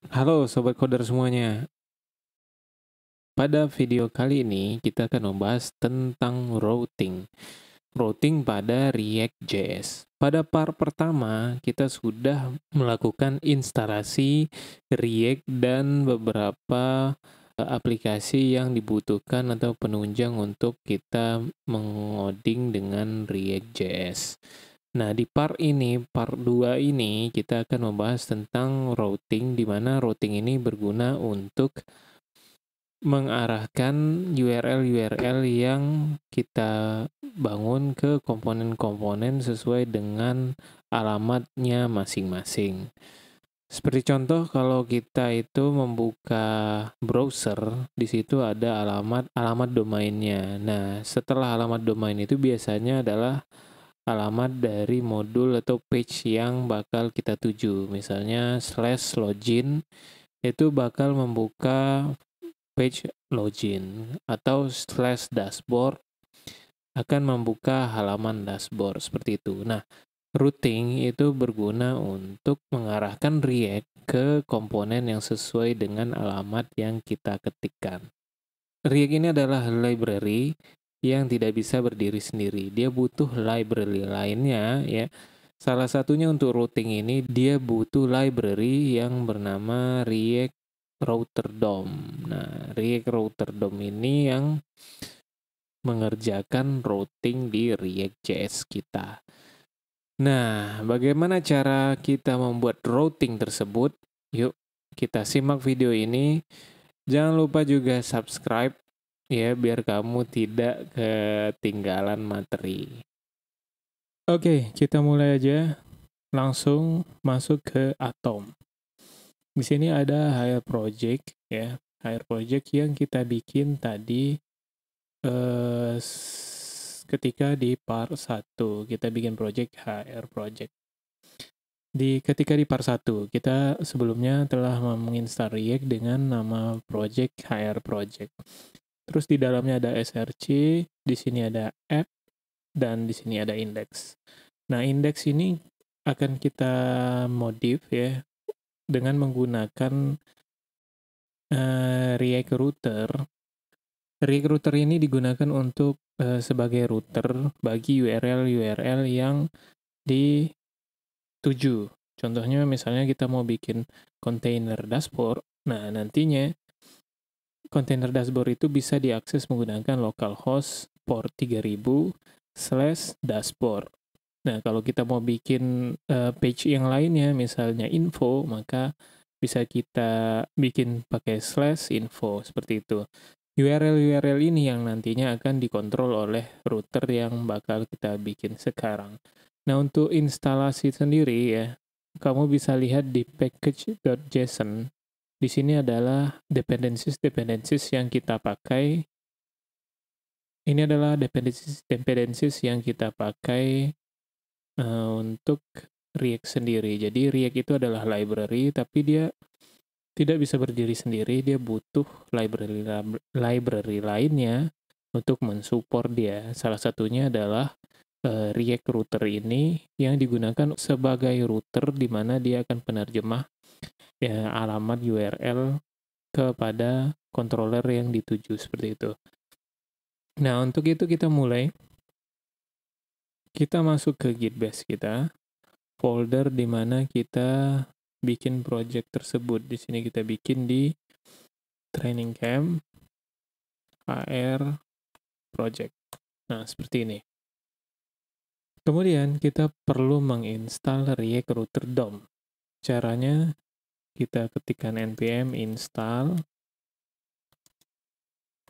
Halo Sobat Coder semuanya. Pada video kali ini kita akan membahas tentang routing. Routing pada React.js. Pada part pertama kita sudah melakukan instalasi React dan beberapa aplikasi yang dibutuhkan atau penunjang untuk kita mengoding dengan React.js. Nah, di part 2 ini, kita akan membahas tentang routing, di mana routing ini berguna untuk mengarahkan URL-URL yang kita bangun ke komponen-komponen sesuai dengan alamatnya masing-masing. Seperti contoh, kalau kita itu membuka browser, di situ ada alamat domainnya. Nah, setelah alamat domain itu biasanya adalah alamat dari modul atau page yang bakal kita tuju. Misalnya /login itu bakal membuka page login, atau /dashboard akan membuka halaman dashboard, seperti itu. Nah, routing itu berguna untuk mengarahkan React ke komponen yang sesuai dengan alamat yang kita ketikkan. React ini adalah library yang tidak bisa berdiri sendiri. Dia butuh library lainnya ya. Salah satunya untuk routing ini dia butuh library yang bernama React Router DOM. Nah, React Router DOM ini yang mengerjakan routing di React.js kita. Nah, bagaimana cara kita membuat routing tersebut? Yuk, kita simak video ini. Jangan lupa juga subscribe ya, biar kamu tidak ketinggalan materi. Oke, kita mulai aja. Langsung masuk ke Atom. Di sini ada hire project ya. Hire project yang kita bikin tadi ketika di part 1 kita bikin project hire project. Ketika di part 1 kita sebelumnya telah menginstal React dengan nama project hire project. Terus di dalamnya ada src, di sini ada app, dan di sini ada index. Nah, index ini akan kita modif ya dengan menggunakan React Router. React Router ini digunakan untuk sebagai router bagi URL-URL yang dituju. Contohnya misalnya kita mau bikin container dashboard. Nah, nantinya container dashboard itu bisa diakses menggunakan localhost port 3000/dashboard. Nah, kalau kita mau bikin page yang lainnya, misalnya info, maka bisa kita bikin pakai /info, seperti itu. URL-URL ini yang nantinya akan dikontrol oleh router yang bakal kita bikin sekarang. Nah, untuk instalasi sendiri ya, kamu bisa lihat di package.json. Di sini adalah dependencies yang kita pakai. Ini adalah dependencies yang kita pakai untuk React sendiri. Jadi React itu adalah library, tapi dia tidak bisa berdiri sendiri, dia butuh library lainnya untuk mensupport dia. Salah satunya adalah React Router ini yang digunakan sebagai router di mana dia akan penerjemah ya, alamat URL kepada controller yang dituju, seperti itu. Nah, untuk itu kita mulai. Kita masuk ke Git base kita, folder di mana kita bikin project tersebut. Di sini kita bikin di training camp AR project. Nah, seperti ini. Kemudian kita perlu menginstal React Router DOM. Caranya kita ketikkan npm install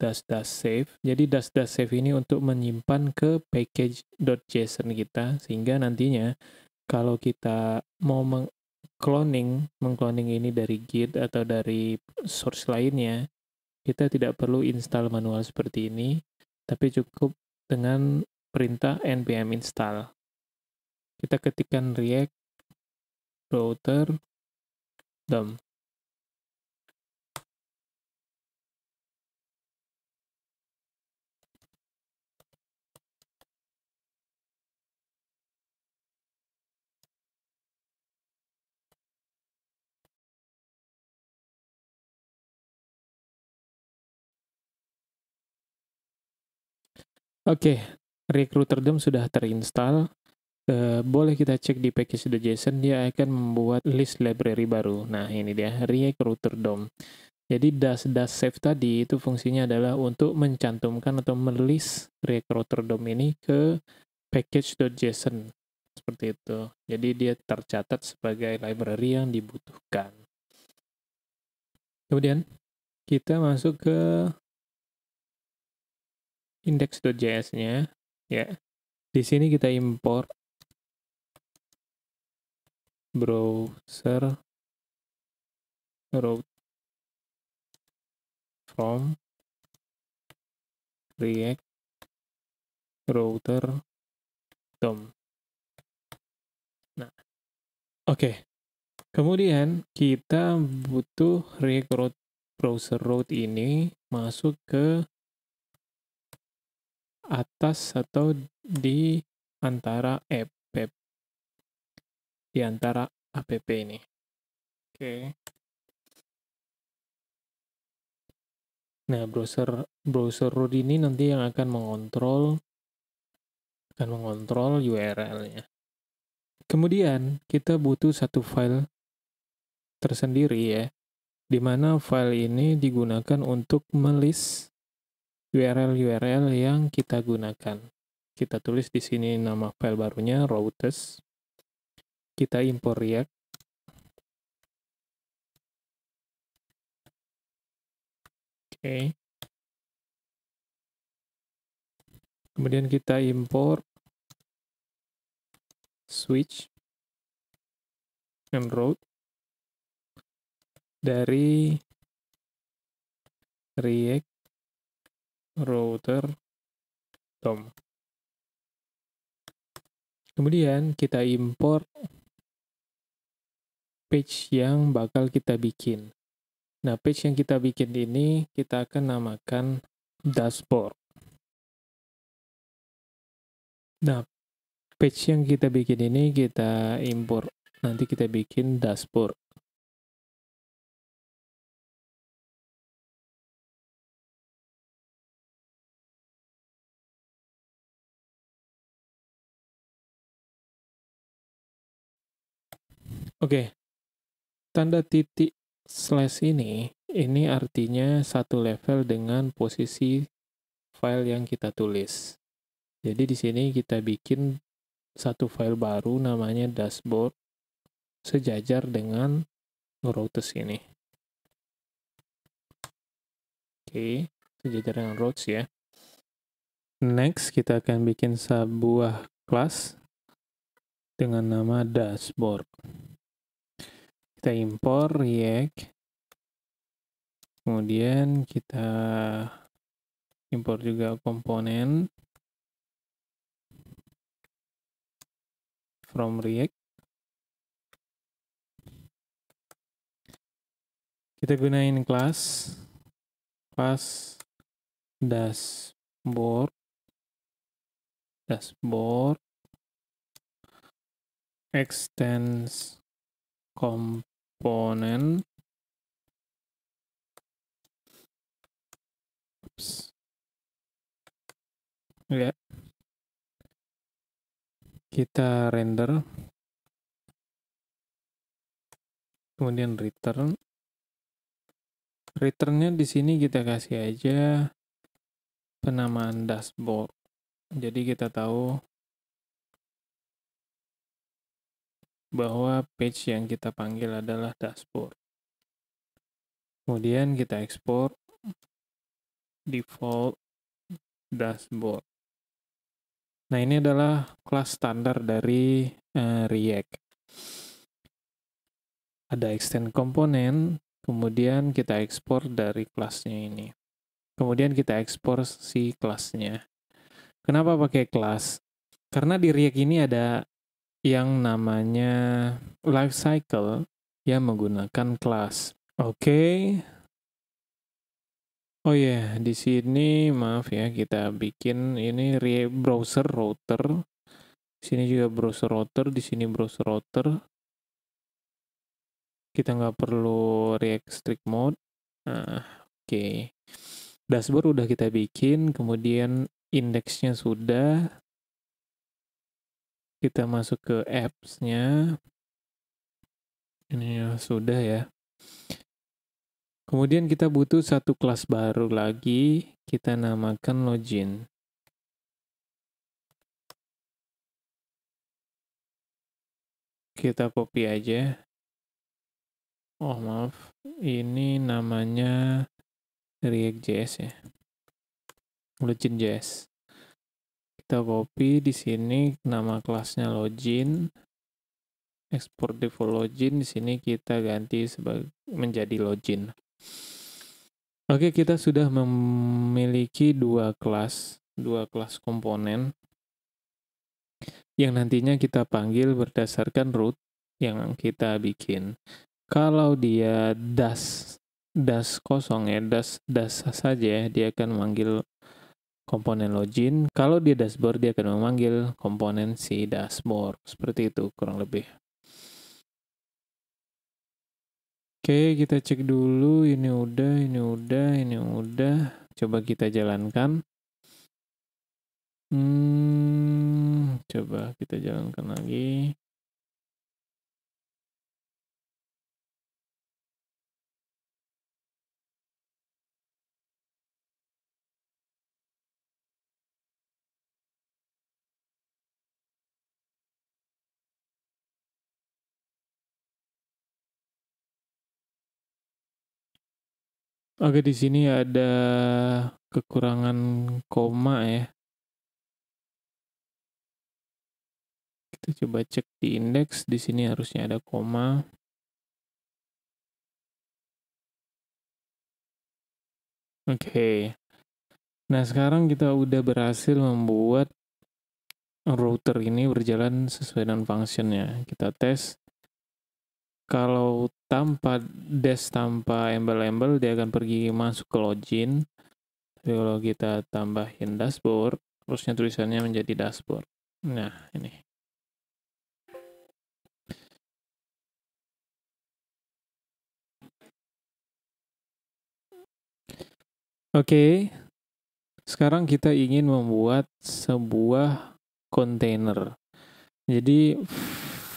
--save. Jadi --save ini untuk menyimpan ke package.json kita, sehingga nantinya kalau kita mau mengcloning ini dari Git atau dari source lainnya, kita tidak perlu install manual seperti ini, tapi cukup dengan perintah npm install. Kita ketikkan React Router DOM. Oke, Recruiter.dom sudah terinstall. Boleh kita cek di package.json, dia akan membuat list library baru. Nah, ini dia, Recruiter.dom. Jadi dash save tadi itu fungsinya adalah untuk mencantumkan atau melist Recruiter.dom ini ke package.json. Seperti itu. Jadi dia tercatat sebagai library yang dibutuhkan. Kemudian kita masuk ke index.js-nya, ya. Di sini kita import browser route from React router DOM. Nah, oke. Kemudian kita butuh React route browser route ini masuk ke atas atau di antara app, di antara app ini. Oke. Nah, browser root ini nanti yang akan mengontrol URL-nya. Kemudian kita butuh satu file tersendiri ya, di mana file ini digunakan untuk melist URL-URL yang kita gunakan. Kita tulis di sini nama file barunya routes. Kita import React. Oke. Kemudian kita import switch and route dari React router DOM. Kemudian kita import page yang bakal kita bikin. Nah, page yang kita bikin ini kita akan namakan dashboard. Nah, page yang kita bikin ini kita import. Nanti kita bikin dashboard. Oke. Tanda titik slash ini artinya satu level dengan posisi file yang kita tulis. Jadi di sini kita bikin satu file baru namanya dashboard sejajar dengan routes ini. Oke, sejajar dengan routes ya. Next, kita akan bikin sebuah kelas dengan nama dashboard. Kita import React. Kemudian kita import juga komponen from React. Kita gunain kelas dashboard extends komponen. Ya. Kita render. Kemudian return. Returnnya di sini kita kasih aja penamaan dashboard. Jadi kita tahu bahwa page yang kita panggil adalah dashboard. Kemudian kita ekspor default dashboard. Nah, ini adalah kelas standar dari React. Ada extend komponen, kemudian kita ekspor dari kelasnya ini. Kemudian kita ekspor si kelasnya. Kenapa pakai kelas? Karena di React ini ada yang namanya lifecycle yang menggunakan kelas. Oke. Oh ya, di sini maaf ya, kita bikin ini browser router. Di sini juga browser router, di sini browser router. Kita nggak perlu React strict mode. Nah, oke. Dashboard udah kita bikin, kemudian indeksnya sudah, kita masuk ke apps-nya. Ini sudah ya. Kemudian kita butuh satu kelas baru lagi, kita namakan login. Kita copy aja. Oh maaf, ini namanya React.js ya. Login.js. Kita copy di sini nama kelasnya login. Export default login, di sini kita ganti menjadi login. Oke, kita sudah memiliki dua kelas komponen yang nantinya kita panggil berdasarkan root yang kita bikin. Kalau dia dash kosong ya, dash saja, dia akan memanggil komponen login. Kalau dia dashboard, dia akan memanggil komponen si dashboard. Seperti itu kurang lebih. Oke, kita cek dulu. Ini udah. Coba kita jalankan. Coba kita jalankan lagi. Oke, di sini ada kekurangan koma ya. Kita coba cek di indeks, di sini harusnya ada koma. Oke. Nah, sekarang kita udah berhasil membuat router ini berjalan sesuai dengan functionnya. Kita tes. Kalau tanpa embel-embel, dia akan pergi masuk ke login. Tapi kalau kita tambahin dashboard, terusnya tulisannya menjadi dashboard. Nah, ini. Oke, sekarang kita ingin membuat sebuah kontainer. Jadi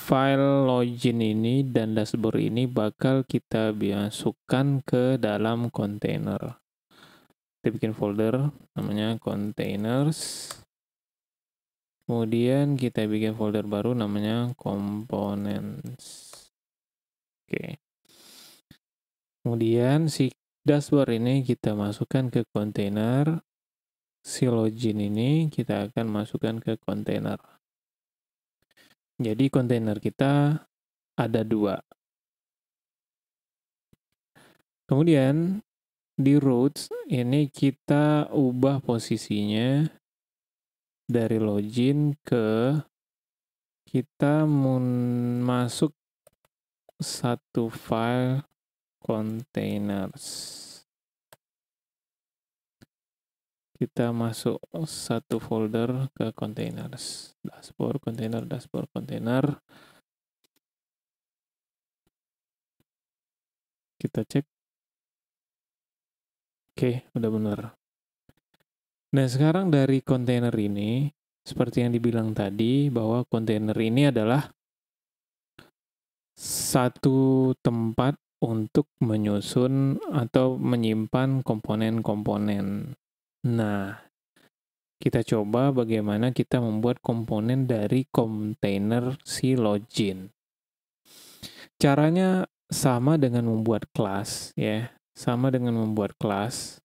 file login ini dan dashboard ini bakal kita masukkan ke dalam kontainer. Kita bikin folder namanya containers. Kemudian kita bikin folder baru namanya components. Oke. Kemudian si dashboard ini kita masukkan ke kontainer. Si login ini kita akan masukkan ke kontainer. Jadi kontainer kita ada dua. Kemudian di root ini kita ubah posisinya dari login ke kita masuk satu file containers. Kita masuk satu folder ke containers. Dashboard, container. Kita cek. Oke, udah benar. Nah, sekarang dari kontainer ini, seperti yang dibilang tadi, bahwa kontainer ini adalah satu tempat untuk menyusun atau menyimpan komponen-komponen. Nah, kita coba bagaimana kita membuat komponen dari kontainer si login. Caranya sama dengan membuat kelas, ya. Sama dengan membuat kelas.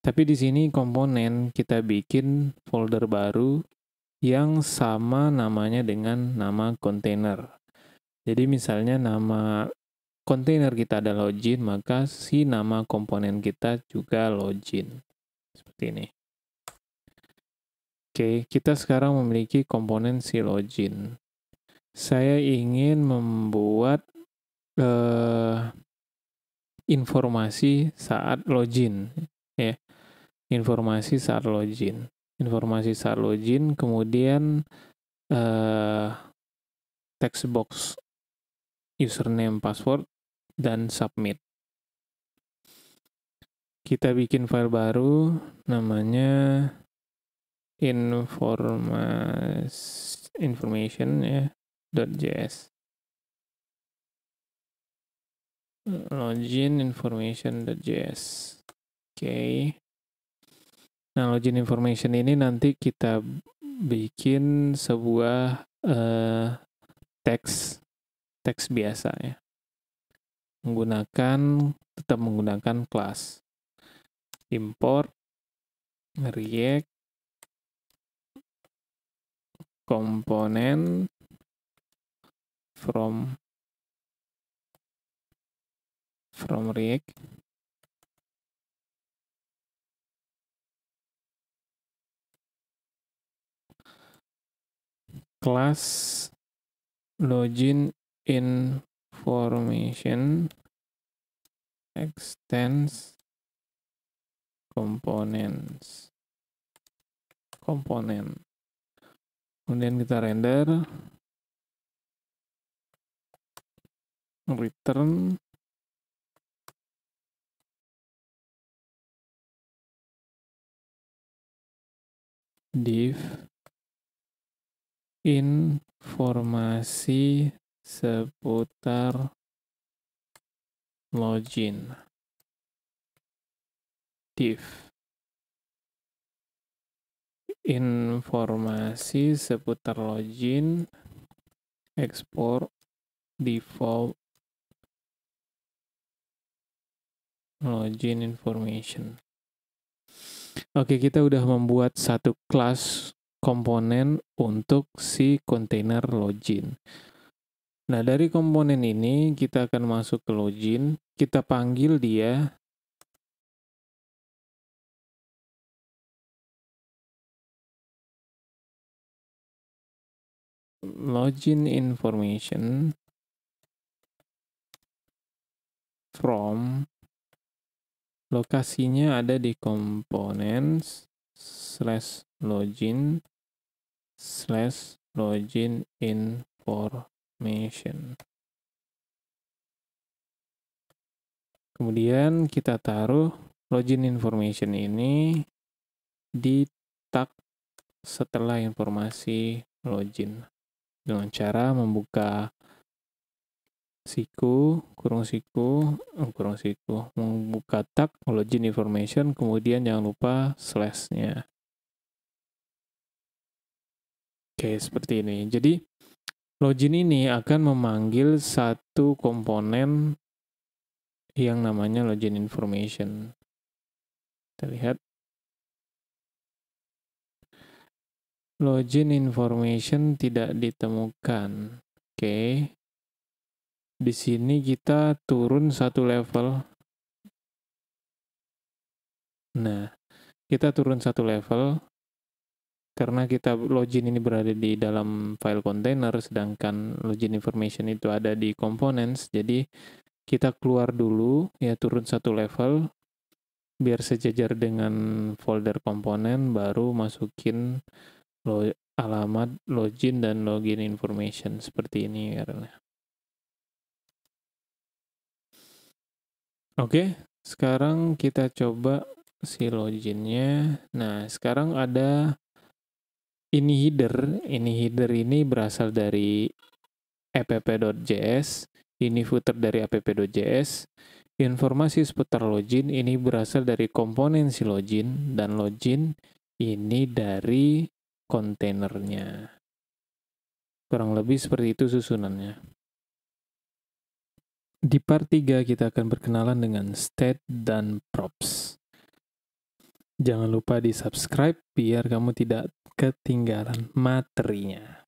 Tapi di sini komponen kita bikin folder baru yang sama namanya dengan nama kontainer. Jadi misalnya nama kontainer kita ada login, maka si nama komponen kita juga login. Seperti ini. Oke, kita sekarang memiliki komponen si login. Saya ingin membuat informasi saat login, ya. Informasi saat login, kemudian text box username, password, dan submit. Kita bikin file baru namanya information ya .js. Login information.js. Oke. Nah, login information ini nanti kita bikin sebuah teks biasa ya. Tetap menggunakan kelas. Import React komponen from React class login information extends komponen. Kemudian kita render, return div informasi seputar login. Div informasi seputar login, export default login information. Oke, kita udah membuat satu kelas komponen untuk si kontainer login. Nah, dari komponen ini kita akan masuk ke login, kita panggil dia login information from, lokasinya ada di components /login information. Kemudian kita taruh login information ini di tag setelah informasi login dengan cara membuka membuka tag login information, kemudian jangan lupa slash-nya. Oke, seperti ini. Jadi login ini akan memanggil satu komponen yang namanya login information. Kita lihat. Login information tidak ditemukan. Oke. Di sini kita turun satu level. Nah, kita turun satu level karena kita login ini berada di dalam file container, sedangkan login information itu ada di components. Jadi kita keluar dulu, ya turun satu level biar sejajar dengan folder komponen, baru masukin alamat login dan login information seperti ini karena. Oke, sekarang kita coba si loginnya. Nah, sekarang ada ini header. Ini header ini berasal dari app.js. Ini footer dari app.js. Informasi seputar login ini berasal dari komponen si login, dan login ini dari kontainernya. Kurang lebih seperti itu susunannya. Di part 3 kita akan berkenalan dengan state dan props. Jangan lupa di subscribe biar kamu tidak ketinggalan materinya.